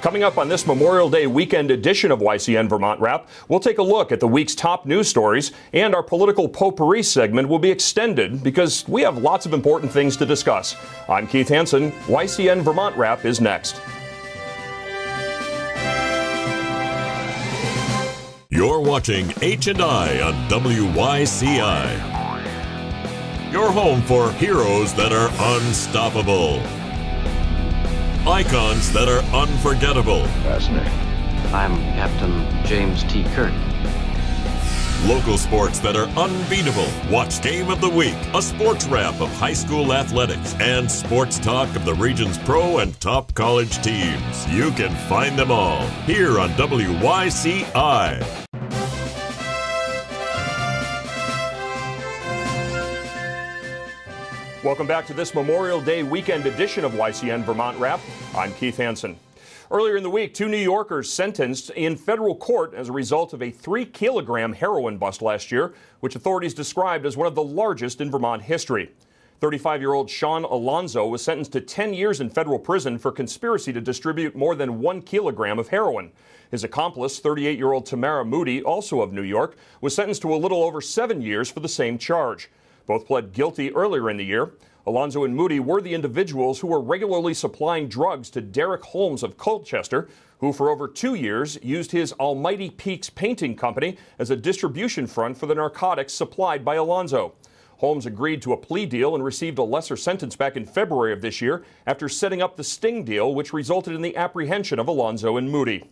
Coming up on this Memorial Day weekend edition of YCN Vermont Wrap, we'll take a look at the week's top news stories, and our political potpourri segment will be extended because we have lots of important things to discuss. I'm Keith Hansen. YCN Vermont Wrap is next. You're watching H&I on WYCI. Your home for heroes that are unstoppable. Icons that are unforgettable. Fascinating. I'm Captain James T. Kirk. Local sports that are unbeatable. Watch Game of the Week, a sports wrap of high school athletics, and sports talk of the region's pro and top college teams. You can find them all here on WYCI. Welcome back to this Memorial Day weekend edition of YCN Vermont Wrap. I'm Keith Hansen. Earlier in the week, 2 New Yorkers sentenced in federal court as a result of a 3-kilogram heroin bust last year, which authorities described as one of the largest in Vermont history. 35-year-old Sean Alonzo was sentenced to 10 years in federal prison for conspiracy to distribute more than 1 kilogram of heroin. His accomplice, 38-year-old Tamara Moody, also of New York, was sentenced to a little over 7 years for the same charge. Both pled guilty earlier in the year. Alonzo and Moody were the individuals who were regularly supplying drugs to Derek Holmes of Colchester, who for over 2 years used his Almighty Peaks painting company as a distribution front for the narcotics supplied by Alonzo. Holmes agreed to a plea deal and received a lesser sentence back in February of this year after setting up the sting deal, which resulted in the apprehension of Alonzo and Moody.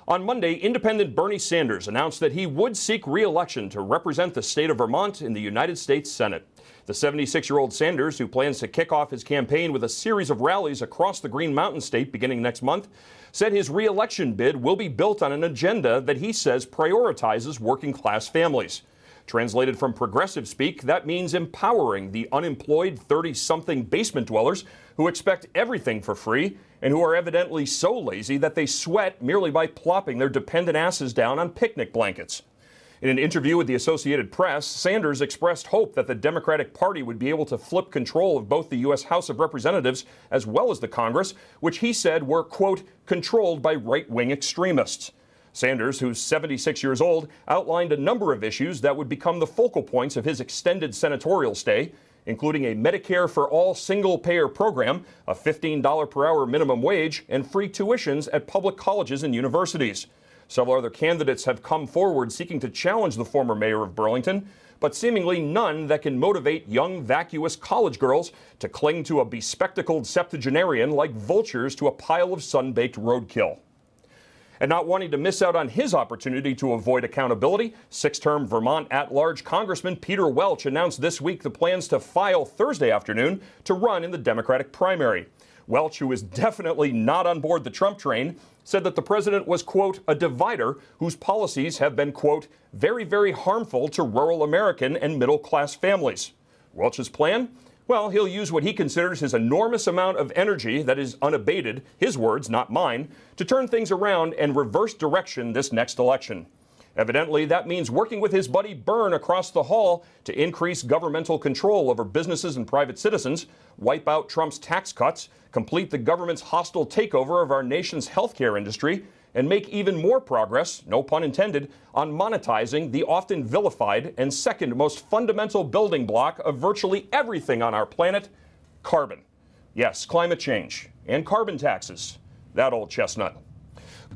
On Monday, independent Bernie Sanders announced that he would seek re-election to represent the state of Vermont in the United States Senate. The 76-year-old Sanders, who plans to kick off his campaign with a series of rallies across the Green Mountain State beginning next month, said his re-election bid will be built on an agenda that he says prioritizes working-class families. Translated from progressive speak, that means empowering the unemployed 30-something basement dwellers who expect everything for free and who are evidently so lazy that they sweat merely by plopping their dependent asses down on picnic blankets. In an interview with the Associated Press, Sanders expressed hope that the Democratic Party would be able to flip control of both the U.S. House of Representatives as well as the Congress, which he said were, quote, controlled by right-wing extremists. Sanders, who's 76 years old, outlined a number of issues that would become the focal points of his extended senatorial stay, including a Medicare for all single-payer program, a $15 per hour minimum wage, and free tuitions at public colleges and universities. Several other candidates have come forward seeking to challenge the former mayor of Burlington, but seemingly none that can motivate young, vacuous college girls to cling to a bespectacled septuagenarian like vultures to a pile of sun-baked roadkill. And not wanting to miss out on his opportunity to avoid accountability, 6-term Vermont at-large Congressman Peter Welch announced this week the plans to file Thursday afternoon to run in the Democratic primary. Welch, who is definitely not on board the Trump train, said that the president was, quote, a divider whose policies have been, quote, very, very harmful to rural American and middle-class families. Welch's plan? Well, he'll use what he considers his enormous amount of energy that is unabated, his words, not mine, to turn things around and reverse direction this next election. Evidently, that means working with his buddy Byrne across the hall to increase governmental control over businesses and private citizens, wipe out Trump's tax cuts, complete the government's hostile takeover of our nation's healthcare industry, and make even more progress, no pun intended, on monetizing the often vilified and second most fundamental building block of virtually everything on our planet, carbon. Yes, climate change and carbon taxes, that old chestnut.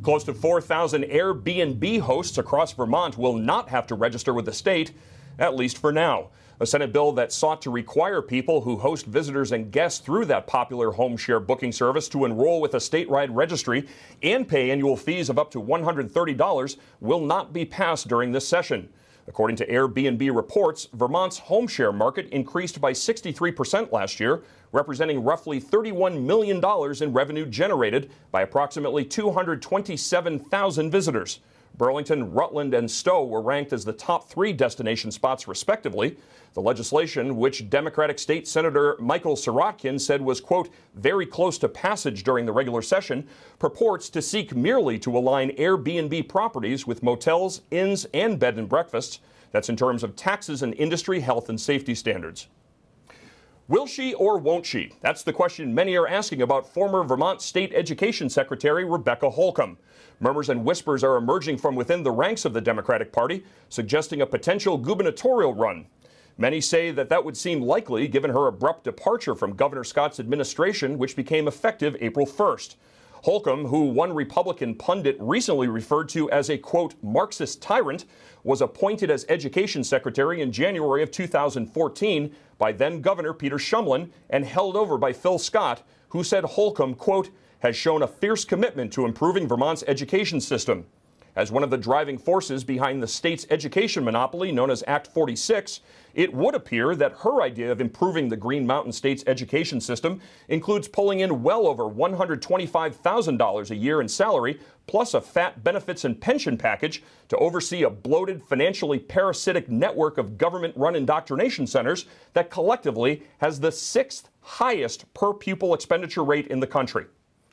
Close to 4,000 Airbnb hosts across Vermont will not have to register with the state, at least for now. A Senate bill that sought to require people who host visitors and guests through that popular home share booking service to enroll with a statewide registry and pay annual fees of up to $130 will not be passed during this session. According to Airbnb reports, Vermont's home share market increased by 63% last year, representing roughly $31 million in revenue generated by approximately 227,000 visitors. Burlington, Rutland, and Stowe were ranked as the top 3 destination spots, respectively. The legislation, which Democratic State Senator Michael Sirotkin said was, quote, very close to passage during the regular session, purports to seek merely to align Airbnb properties with motels, inns, and bed and breakfasts. That's in terms of taxes and industry health and safety standards. Will she or won't she? That's the question many are asking about former Vermont State Education Secretary Rebecca Holcomb. Murmurs and whispers are emerging from within the ranks of the Democratic Party, suggesting a potential gubernatorial run. Many say that would seem likely given her abrupt departure from Governor Scott's administration, which became effective April 1st. Holcomb, who one Republican pundit recently referred to as a, quote, Marxist tyrant, was appointed as education secretary in January of 2014 by then-Governor Peter Shumlin and held over by Phil Scott, who said Holcomb, quote, has shown a fierce commitment to improving Vermont's education system. As one of the driving forces behind the state's education monopoly known as Act 46, it would appear that her idea of improving the Green Mountain State's education system includes pulling in well over $125,000 a year in salary, plus a fat benefits and pension package to oversee a bloated, financially parasitic network of government-run indoctrination centers that collectively has the 6th highest per-pupil expenditure rate in the country.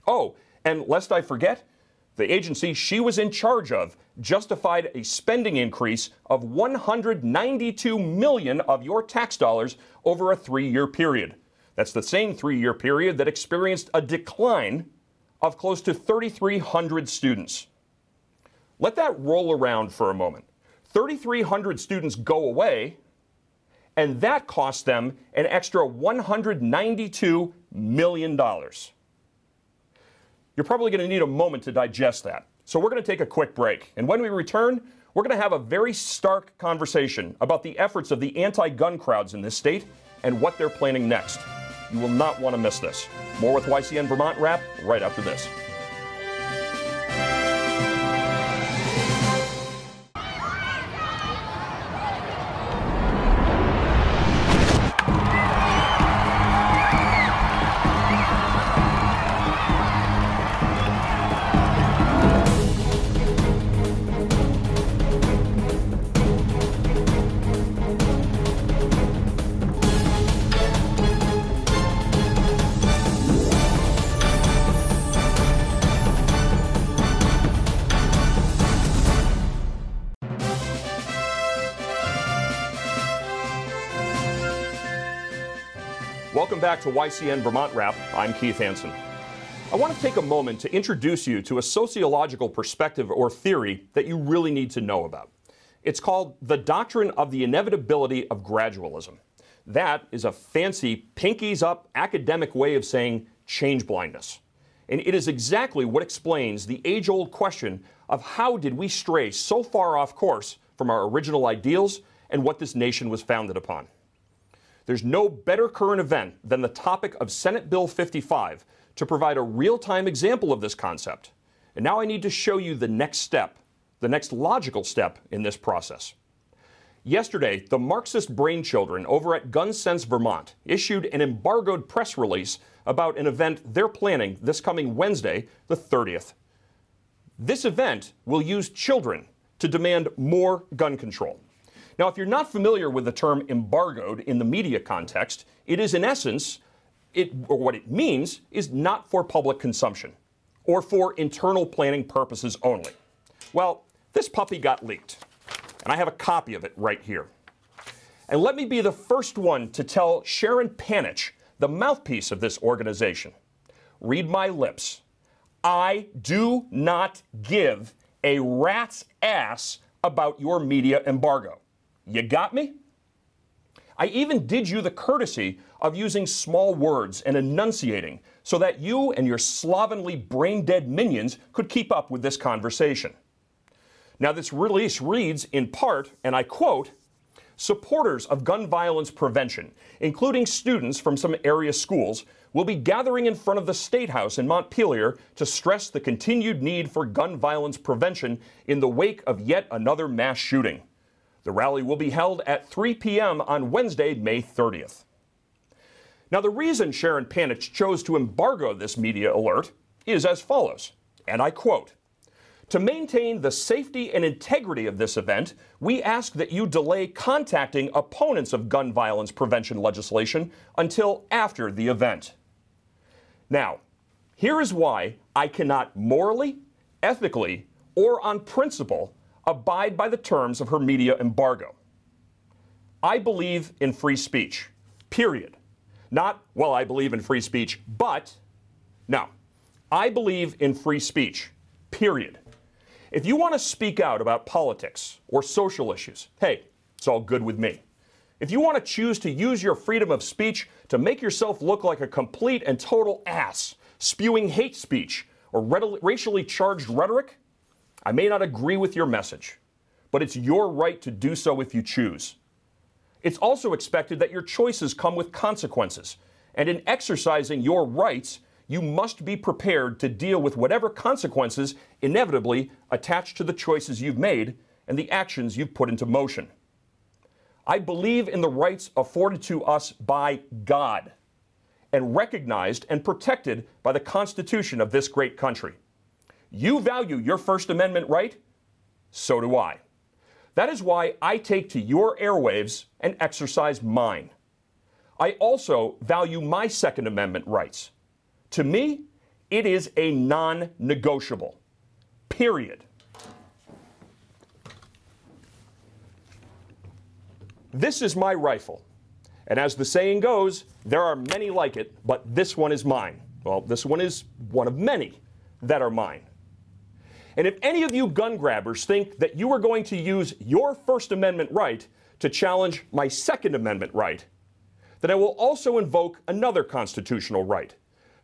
Oh, and lest I forget, the agency she was in charge of justified a spending increase of $192 million of your tax dollars over a 3-year period. That's the same 3-year period that experienced a decline of close to 3,300 students. Let that roll around for a moment. 3,300 students go away, and that costs them an extra $192 million. You're probably going to need a moment to digest that. So we're going to take a quick break. And when we return, we're going to have a very stark conversation about the efforts of the anti-gun crowds in this state and what they're planning next. You will not want to miss this. More with YCN Vermont Wrap right after this. Welcome back to YCN Vermont Wrap. I'm Keith Hansen. I want to take a moment to introduce you to a sociological perspective or theory that you really need to know about. It's called the doctrine of the inevitability of gradualism. That is a fancy, pinkies up academic way of saying change blindness. And it is exactly what explains the age-old question of how did we stray so far off course from our original ideals and what this nation was founded upon. There's no better current event than the topic of Senate Bill 55 to provide a real-time example of this concept. And now I need to show you the next step, the next logical step in this process. Yesterday, the Marxist brainchildren over at Gun Sense Vermont issued an embargoed press release about an event they're planning this coming Wednesday, the 30th. This event will use children to demand more gun control. Now, if you're not familiar with the term embargoed in the media context, it is in essence, what it means is not for public consumption or for internal planning purposes only. Well, this puppy got leaked, and I have a copy of it right here. And let me be the first one to tell Sharon Panich, the mouthpiece of this organization, read my lips. I do not give a rat's ass about your media embargo. You got me? I even did you the courtesy of using small words and enunciating so that you and your slovenly brain-dead minions could keep up with this conversation. Now, this release reads in part, and I quote, supporters of gun violence prevention, including students from some area schools, will be gathering in front of the State House in Montpelier to stress the continued need for gun violence prevention in the wake of yet another mass shooting. The rally will be held at 3 p.m. on Wednesday, May 30th. Now, the reason Sharon Panich chose to embargo this media alert is as follows, and I quote, to maintain the safety and integrity of this event, we ask that you delay contacting opponents of gun violence prevention legislation until after the event. Now, here is why I cannot morally, ethically, or on principle abide by the terms of her media embargo. I believe in free speech, period. Not, well, I believe in free speech, but no, I believe in free speech, period. If you want to speak out about politics or social issues, hey, it's all good with me. If you want to choose to use your freedom of speech to make yourself look like a complete and total ass, spewing hate speech or racially charged rhetoric, I may not agree with your message, but it's your right to do so if you choose. It's also expected that your choices come with consequences, and in exercising your rights, you must be prepared to deal with whatever consequences inevitably attach to the choices you've made and the actions you've put into motion. I believe in the rights afforded to us by God and recognized and protected by the Constitution of this great country. You value your First Amendment right? So do I. That is why I take to your airwaves and exercise mine. I also value my Second Amendment rights. To me, it is a non-negotiable. Period. This is my rifle. And as the saying goes, there are many like it, but this one is mine. Well, this one is one of many that are mine. And if any of you gun grabbers think that you are going to use your First Amendment right to challenge my Second Amendment right, then I will also invoke another constitutional right,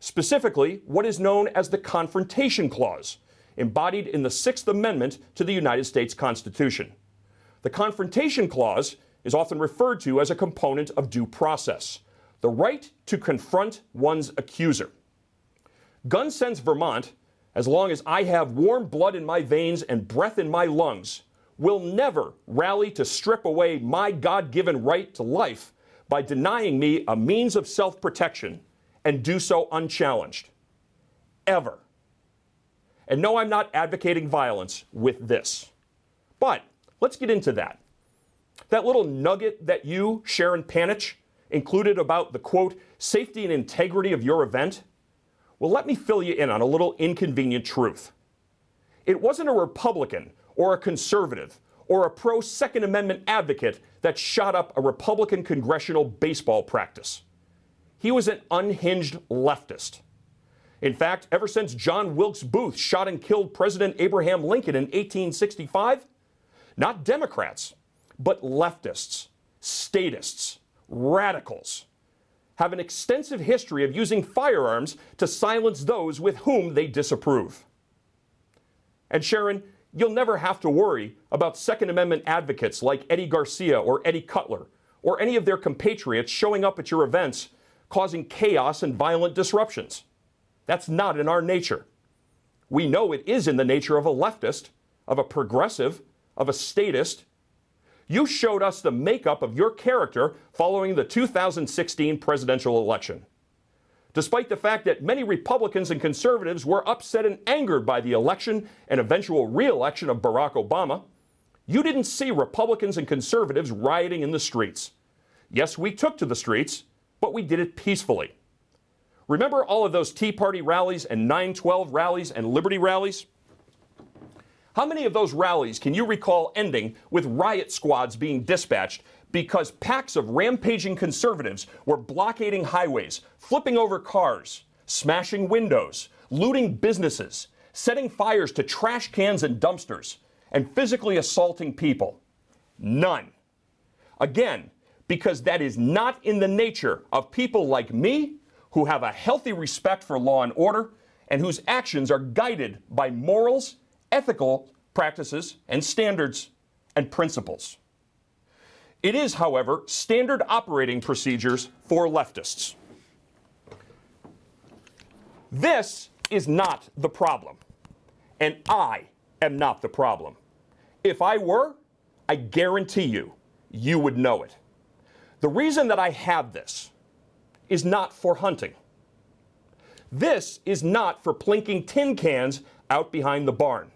specifically what is known as the Confrontation Clause, embodied in the Sixth Amendment to the United States Constitution. The Confrontation Clause is often referred to as a component of due process, the right to confront one's accuser. Gun Sense Vermont, as long as I have warm blood in my veins and breath in my lungs, will never rally to strip away my God-given right to life by denying me a means of self-protection and do so unchallenged. Ever. And no, I'm not advocating violence with this. But let's get into that. That little nugget that you, Sharon Panich, included about the, quote, safety and integrity of your event, well, let me fill you in on a little inconvenient truth. It wasn't a Republican or a conservative or a pro-Second Amendment advocate that shot up a Republican congressional baseball practice. He was an unhinged leftist. In fact, ever since John Wilkes Booth shot and killed President Abraham Lincoln in 1865, not Democrats, but leftists, statists, radicals have an extensive history of using firearms to silence those with whom they disapprove. And Sharon, you'll never have to worry about Second Amendment advocates like Eddie Garcia or Eddie Cutler or any of their compatriots showing up at your events causing chaos and violent disruptions. That's not in our nature. We know it is in the nature of a leftist, of a progressive, of a statist. You showed us the makeup of your character following the 2016 presidential election. Despite the fact that many Republicans and conservatives were upset and angered by the election and eventual re-election of Barack Obama, you didn't see Republicans and conservatives rioting in the streets. Yes, we took to the streets, but we did it peacefully. Remember all of those Tea Party rallies and 9/12 rallies and Liberty rallies? How many of those rallies can you recall ending with riot squads being dispatched because packs of rampaging conservatives were blockading highways, flipping over cars, smashing windows, looting businesses, setting fires to trash cans and dumpsters, and physically assaulting people? None. Again, because that is not in the nature of people like me who have a healthy respect for law and order and whose actions are guided by morals, ethical practices and standards and principles. It is, however, standard operating procedures for leftists. This is not the problem, and I am not the problem. If I were, I guarantee you, you would know it. The reason that I have this is not for hunting. This is not for plinking tin cans out behind the barn.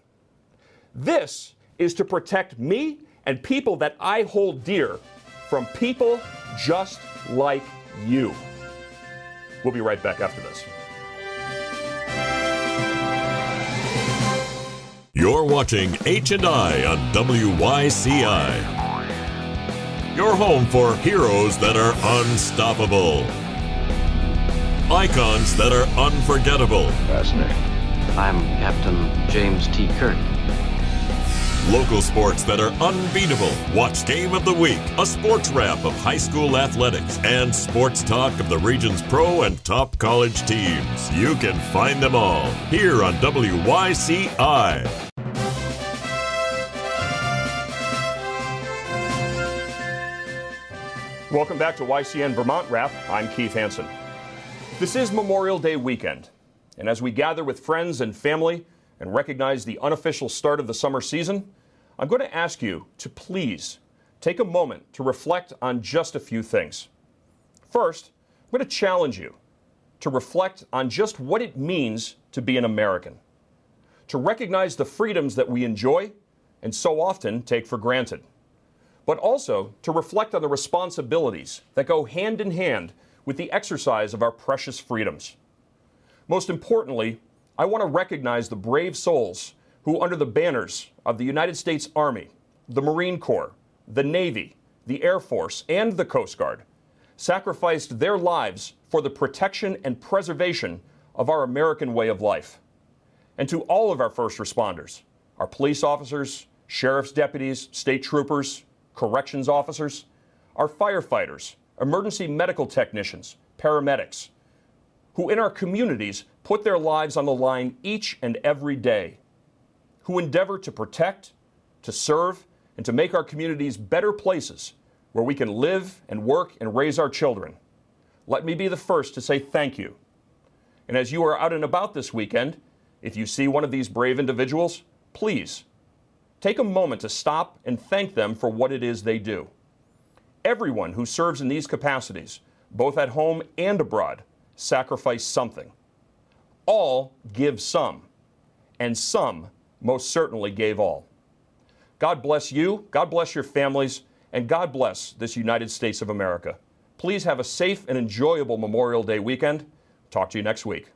This is to protect me and people that I hold dear from people just like you. We'll be right back after this. You're watching H&I on WYCI. Your home for heroes that are unstoppable. Icons that are unforgettable. Fascinating. I'm Captain James T. Kirk. Local sports that are unbeatable. Watch Game of the Week, a sports wrap of high school athletics and sports talk of the region's pro and top college teams. You can find them all here on WYCI. Welcome back to YCN Vermont Wrap. I'm Keith Hansen. This is Memorial Day weekend, and as we gather with friends and family and recognize the unofficial start of the summer season, I'm going to ask you to please take a moment to reflect on just a few things. First, I'm going to challenge you to reflect on just what it means to be an American, to recognize the freedoms that we enjoy and so often take for granted, but also to reflect on the responsibilities that go hand in hand with the exercise of our precious freedoms. Most importantly, I want to recognize the brave souls who, under the banners of the United States Army, the Marine Corps, the Navy, the Air Force, and the Coast Guard, sacrificed their lives for the protection and preservation of our American way of life. And to all of our first responders, our police officers, sheriff's deputies, state troopers, corrections officers, our firefighters, emergency medical technicians, paramedics, who in our communities put their lives on the line each and every day, who endeavor to protect, to serve, and to make our communities better places where we can live and work and raise our children. Let me be the first to say thank you. And as you are out and about this weekend, if you see one of these brave individuals, please take a moment to stop and thank them for what it is they do. Everyone who serves in these capacities, both at home and abroad, sacrifice something. All give some, and some most certainly gave all. God bless you, God bless your families, and God bless this United States of America. Please have a safe and enjoyable Memorial Day weekend. Talk to you next week.